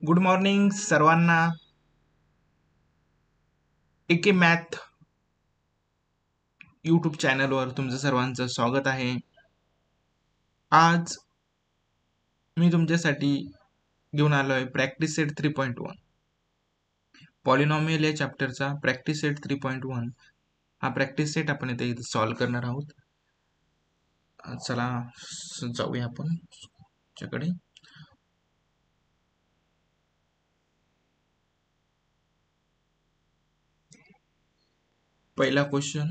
Good morning सर्वांना. एके math YouTube चॅनलवर तुमचं सर्वांचं स्वागत आहे. आज मी तुमच्यासाठी घेऊन आलो आहे प्रॅक्टिस सेट 3.1 पॉलिनॉमियल या चॅप्टरचा प्रॅक्टिस सेट 3.1 हा प्रॅक्टिस सेट आपण इथे सॉल्व्ह करणार आहोत. चला जाऊया आपण त्याच्याकडे. पहिला question,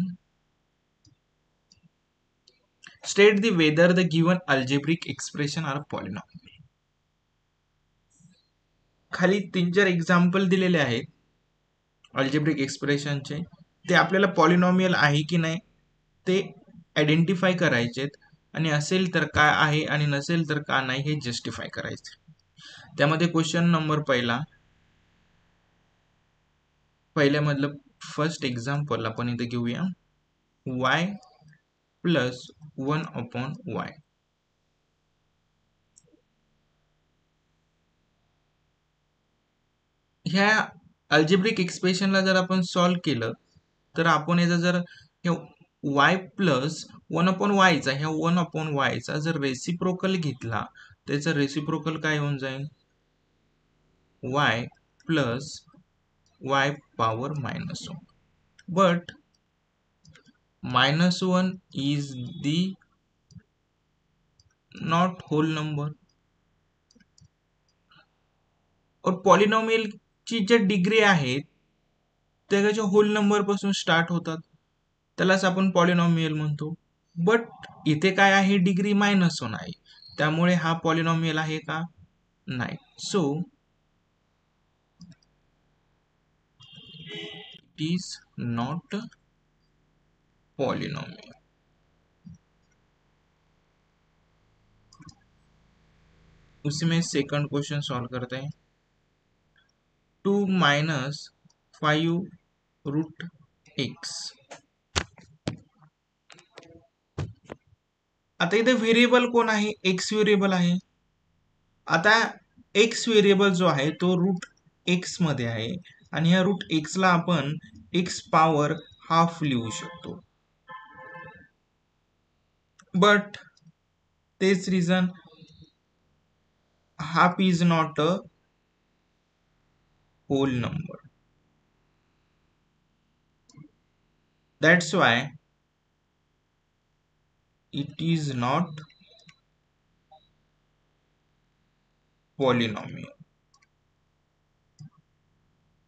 state the whether the given algebraic expression are polynomial. खाली 3-4 एक्झाम्पल दिलेले आहेत अल्जेब्रिक एक्सप्रेशनचे. ते आपल्याला पॉलिनॉमियल आहे की नाही ते आयडेंटिफाय करायचेत, आणि असेल तर काय आहे आणि नसेल तर का नाही हे जस्टिफाय करायचे. त्यामध्ये क्वेश्चन नंबर पहिल्यामधलं फर्स्ट एक्झाम्पल आपण इथे घेऊया. y plus 1/y. ह्या अल्जेब्रिक एक्सप्रेशनला जर आपण सॉल्व्ह केलं तर आपण याचा जर y प्लस 1/y चा, ह्या 1/y चा जर रेसिप्रोकल घेतला, त्याचं रेसिप्रोकल काय होऊन जाईल, y plus y power -1. But -1 is the not whole number. और पॉलिनॉमियल ची ज्या डिग्री आहेत त्याच्या होल नंबर पासून स्टार्ट होतात, त्यालाच आपण पॉलिनॉमियल म्हणतो. बट इथे काय आहे, डिग्री -1 आहे, त्यामुळे हा पॉलिनॉमियल आहे का, नाही. So it is not polynomial. उसी में सेकंड क्वेश्चन सॉल्व करते हैं. 2 - 5√x. आता इथे व्हेरिएबल कोण आहे, एक्स व्हेरिएबल आहे. आता एक्स व्हेरिएबल जो आहे तो रूट एक्स मध्ये आहे, आणि ह्या रूट एक्स ला आपण एक्स पॉवर हाफ लिहू शकतो. बट तेच reason, half is not a whole number. That's why it is not polynomial.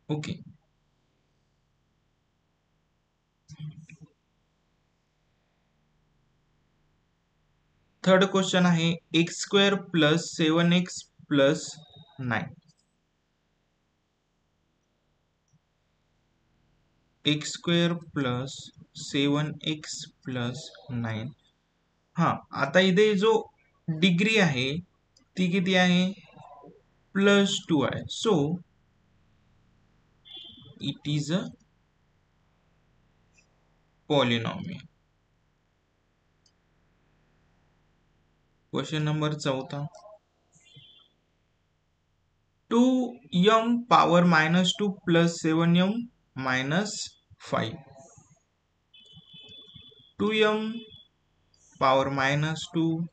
Okay. Third question आहे x² plus 7x plus 9. x² plus 7x plus 9. हा, आता इथे जो डिग्री आहे ती किती आहे, +2 आहे. So it is a polynomial. Question number 4, 2m power -2 plus 7m -5. 2m power -2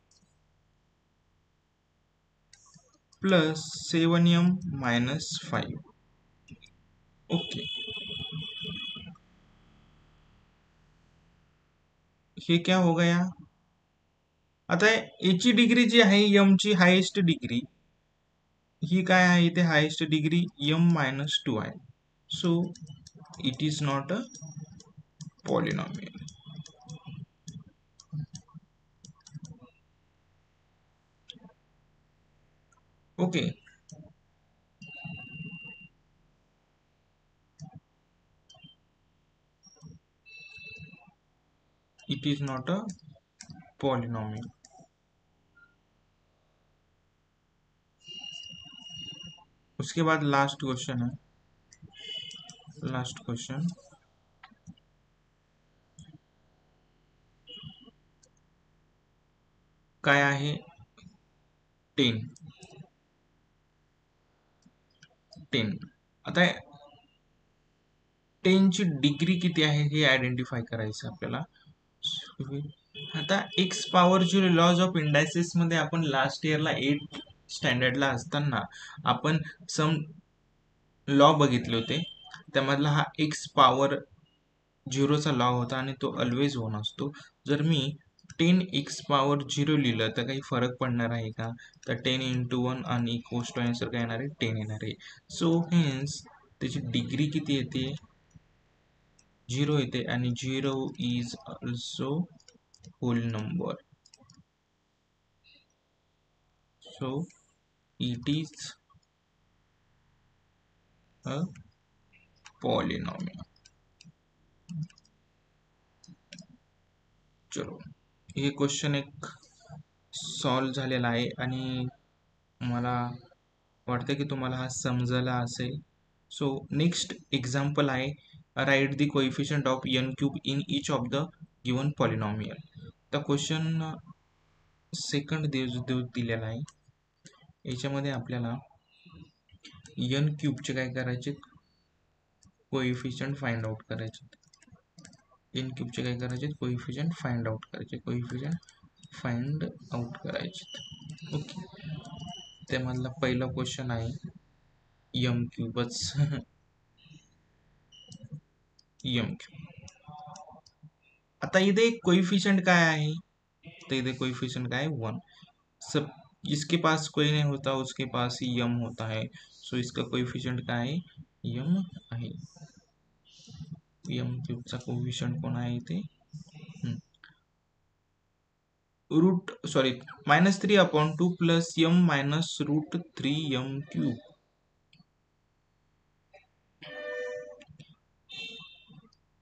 plus 7m -5. Okay, हे क्या हो गया. आता याची डिग्री जी आहे m ची हायेस्ट डिग्री, ही काय आहे, इथे हायेस्ट डिग्री m -2 आहे. So it is not a polynomial. Okay. It is not a polynomial. उसके बाद लास्ट क्वेश्चन है. लास्ट क्वेश्चन, काय आहे, 10. 10. आता 10 ची डिग्री किती आहे हे आयडेंटिफाय करायचं आपल्याला. आता x power zero laws of indices मध्ये आपण लास्ट इयरला 8 स्टँडर्डला असताना आपण सम लॉ बघितले होते. त्यामधला हा एक्स पॉवर झिरोचा लॉ होता आणि तो ऑलवेज वन असतो. जर मी 10x पॉवर 0 लिहिलं तर काही फरक पडणार आहे का? तर 10 into 1 आणि इक्वल्स टू आन्सर काय येणार आहे? 10 येणार आहे. सो हेन्स त्याची डिग्री किती येते? 0 येते आणि 0 is also whole number. So it is a polynomial. चलो, हे क्वेश्चन एक सॉल्व झालेला आहे आणि मला वाटतं की तुम्हाला हा समजला असेल. सो नेक्स्ट एक्झाम्पल आहे, write the coefficient of n cube in each of the given polynomial. तर क्वेश्चन सेकंड दिलेला आहे. याच्यामध्ये आपल्याला n क्यूबचे काय करायचे? कोएफिशियंट फाइंड आउट करायचे. n क्यूबचे काय करायचे? कोएफिशियंट फाइंड आउट करायचे. कोएफिशियंट फाइंड आउट करायचे. ओके, त्यामधला पहिला क्वेश्चन आहे m क्यूबच. m cube. आता इथे कोएफिशियंट काय आहे? तो इधर कोएफिशिएंट का है 1. सब जिसके पास कोई नहीं होता उसके पास ही यम होता है. सो इसका कोएफिशिएंट का है? यम आहे. यम क्यूबचा कोएफिशिएंट कोण आहे इथे? Root sorry -3/2 plus m minus root 3m cube.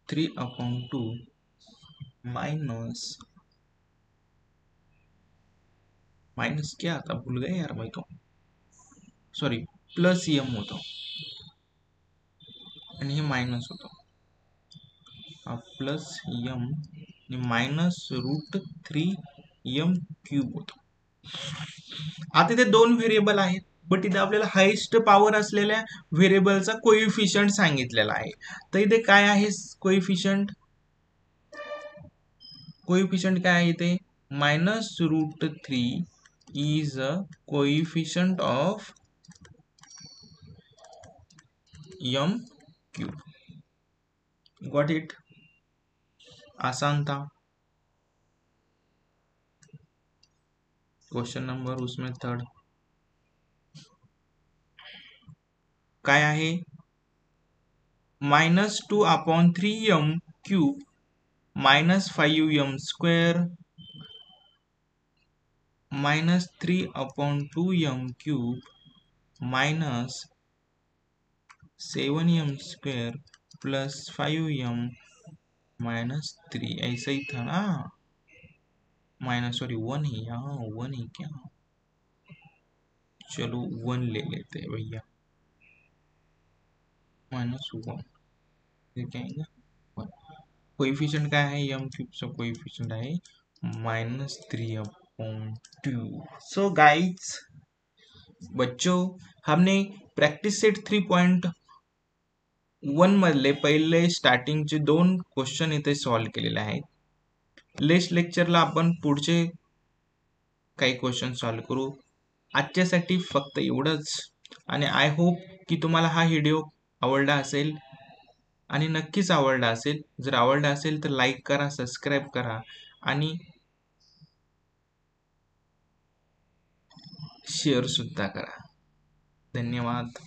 (3/2) minus क्या था? भूल गए यार भाई. तो सॉरी, प्लस यम होतो आणि हे मायनस होतो. Plus m minus root 3m cube होतो. आता इथे 2 व्हेरिएबल आहेत, बट इथे आपल्याला हायेस्ट पॉवर असलेल्या व्हेरिएबलचा कोएफिशियंट सांगितलेला आहे. तर इथे काय आहे कोएफिशियंट? कोएफिशियंट काय आहे इथे? Minus root 3 is a coefficient of m cube. Got it? आसान था. क्वेश्चन नंबर उसमें थर्ड काय आहे? -2/3m cube -5m² -3/2m cube -7m² plus 5m -3. ऐसा ही था ना? माइनस सॉरी 1 ही, हाँ 1 ही क्या? चलो 1 ले लेते हैं भैया. -1 क्या आएगा? 1. कोएफिशिएंट काय आहे? m क्यूबचा कोएफिशिएंट आहे -3/2. सो गाइस, बच्चों, हमने प्रैक्टिस सेट 3.1 मधले पहिले स्टार्टिंगचे 2 क्वेश्चन इथे सॉल्व केलेले आहेत. नेक्स्ट लेक्चरला आपण पुढचे काही क्वेश्चन सॉल्व करू. आजच्यासाठी फक्त एवढंच आणि आय होप की तुम्हाला हा व्हिडिओ आवडला असेल आणि नक्कीच आवडला असेल. जर आवडला असेल तर लाईक करा, सबस्क्राईब करा आणि शेअर सुद्धा करा. धन्यवाद.